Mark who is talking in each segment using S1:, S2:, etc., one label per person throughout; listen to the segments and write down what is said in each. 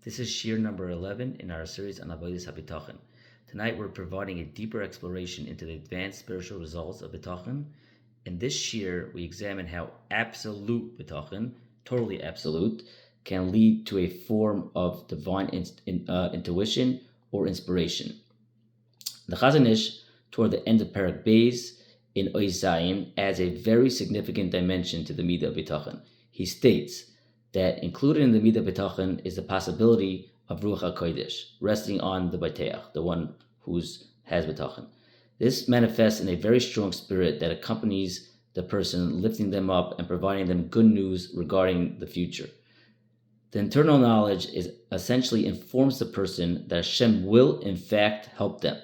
S1: This is Shir number 11 in our series on Avodas Habitachon. Tonight we're providing a deeper exploration into the advanced spiritual results of Bitachon. In this Shir, we examine how absolute Bitachon, totally absolute, can lead to a form of divine intuition or inspiration. The Chazon Ish, toward the end of Parak Beis in Ois Zayin, adds a very significant dimension to the Midah of Bitachon. He states that included in the Midah Bitachon is the possibility of Ruach HaKodesh, resting on the Baiteach, the one who has Bitachon. This manifests in a very strong spirit that accompanies the person, lifting them up and providing them good news regarding the future. The internal knowledge essentially informs the person that Hashem will in fact help them.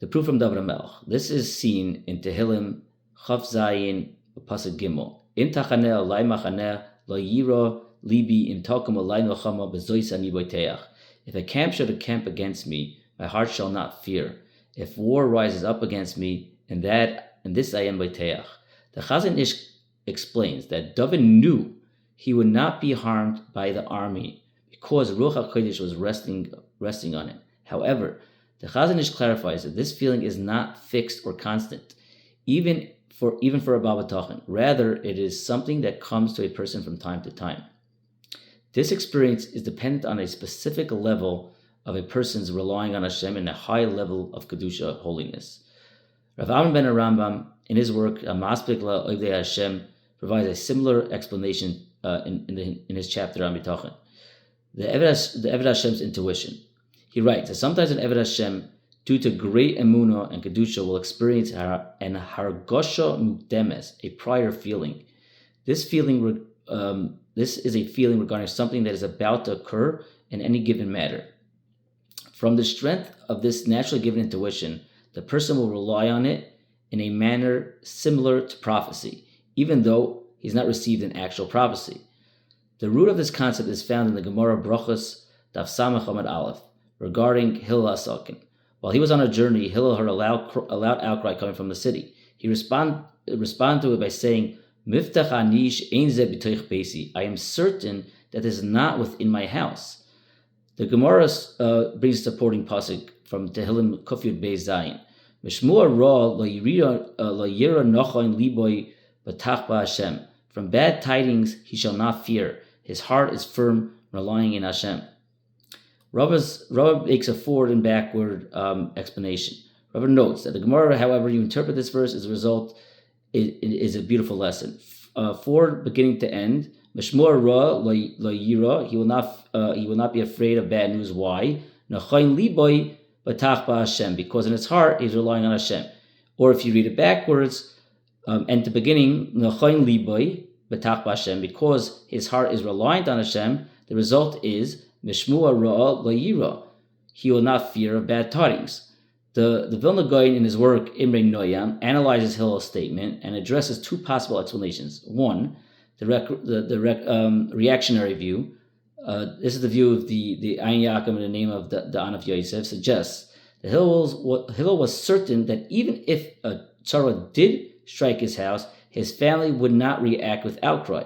S1: The proof from David HaMelech. This is seen in Tehillim Chav Zayin Pasuk Gimel. In Tachaneh Alai Machaneh Lo Yira Libi Im Takum Alai Nochama Bezois Ani Boiteach. If a camp should encamp against me, my heart shall not fear. If war rises up against me, in this I am Boiteach. The Chazon Ish explains that David knew he would not be harmed by the army because Ruach HaKodesh was resting on him. However, the Chazon Ish clarifies that this feeling is not fixed or constant, even for a Baal Bitachon. Rather, it is something that comes to a person from time to time. This experience is dependent on a specific level of a person's relying on Hashem and a high level of Kedusha, holiness. Rav Amram ben Rambam, in his work Maspik La Oivdei Hashem, provides a similar explanation in his chapter on Bitachon. The Eved Hashem's intuition. He writes that sometimes an Eved Hashem, due to great emunah and kedusha, will experience an hargosha mukdemes, a prior feeling. This is a feeling regarding something that is about to occur in any given matter. From the strength of this naturally given intuition, the person will rely on it in a manner similar to prophecy, even though he's not received an actual prophecy. The root of this concept is found in the Gemara Brachos Daf Samach Amud Aleph regarding Hillel HaSakin. While he was on a journey, Hillel heard a loud outcry coming from the city. He responded to it by saying, Miftach anish ein ze b'toich beisi. I am certain that this is not within my house. The Gemara brings supporting pasuk from Tehillim Kuf Yud Beis Zayin. Mishmua ra lo yira nochain liboy b'tach b'Hashem. From bad tidings he shall not fear. His heart is firm, relying in Hashem. Rabbah makes a forward and backward explanation. Rabbah notes that the Gemara, however you interpret this verse, as a result, is a beautiful lesson. Forward, beginning to end, Mishmor ra lo yira, he will not be afraid of bad news. Why? Nachain liboy batach b'Hashem, because in his heart he's relying on Hashem. Or if you read it backwards, and the beginning, Nachain liboy batach b'Hashem, because his heart is reliant on Hashem, the result is Mishmua ra lo yira, he will not fear of bad tidings. The Vilna Gaon in his work Imrei Noyam analyzes Hillel's statement and addresses two possible explanations. One, the reactionary view. This is the view of the Ayin Yaakov in the name of the Anaf Yosef, suggests that Hillel was certain that even if a tzara did strike his house, his family would not react with outcry.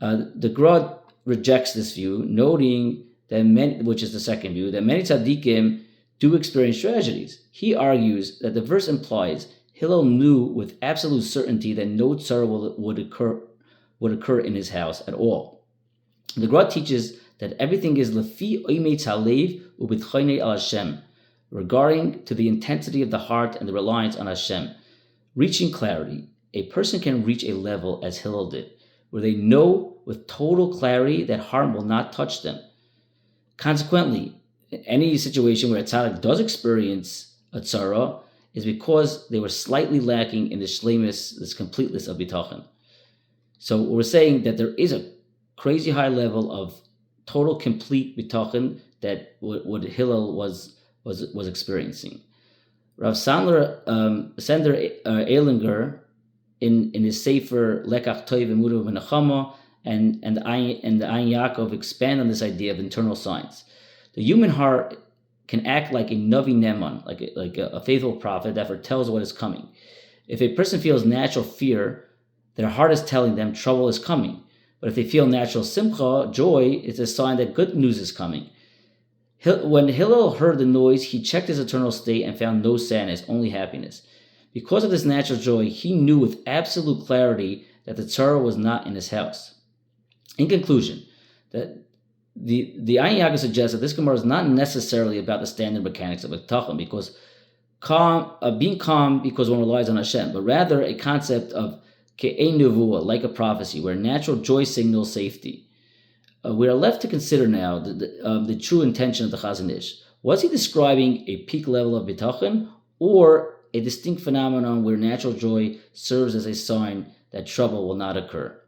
S1: The Grod rejects this view, noting that which is the second view, that many tzaddikim do experience tragedies. He argues that the verse implies Hillel knew with absolute certainty that no tzara would occur in his house at all. The Grod teaches that everything is lefi oimetz halev ubitchonei al Hashem, regarding to the intensity of the heart and the reliance on Hashem. Reaching clarity, a person can reach a level as Hillel did, where they know with total clarity that harm will not touch them. Consequently, any situation where a tzaddik does experience a tzara is because they were slightly lacking in the shleimus, this completeness of bitachon. So we're saying that there is a crazy high level of total complete bitachon that what Hillel was experiencing. Rav Sandler Eilinger in his Sefer Lekach Toiv Emudah V'Nechama and the Ayin Yaakov expand on this idea of internal signs. The human heart can act like a Navi Neman, like a faithful prophet that foretells what is coming. If a person feels natural fear, their heart is telling them trouble is coming. But if they feel natural simcha, joy, it's a sign that good news is coming. When Hillel heard the noise, he checked his eternal state and found no sadness, only happiness. Because of this natural joy, he knew with absolute clarity that the Torah was not in his house. In conclusion, that the Ayin Yaga suggests that this Gemara is not necessarily about the standard mechanics of Bitachon, because being calm because one relies on Hashem, but rather a concept of ke'ein nevuah, like a prophecy, where natural joy signals safety. We are left to consider now the true intention of the Chazon Ish. Was he describing a peak level of Bitachon, or a distinct phenomenon where natural joy serves as a sign that trouble will not occur?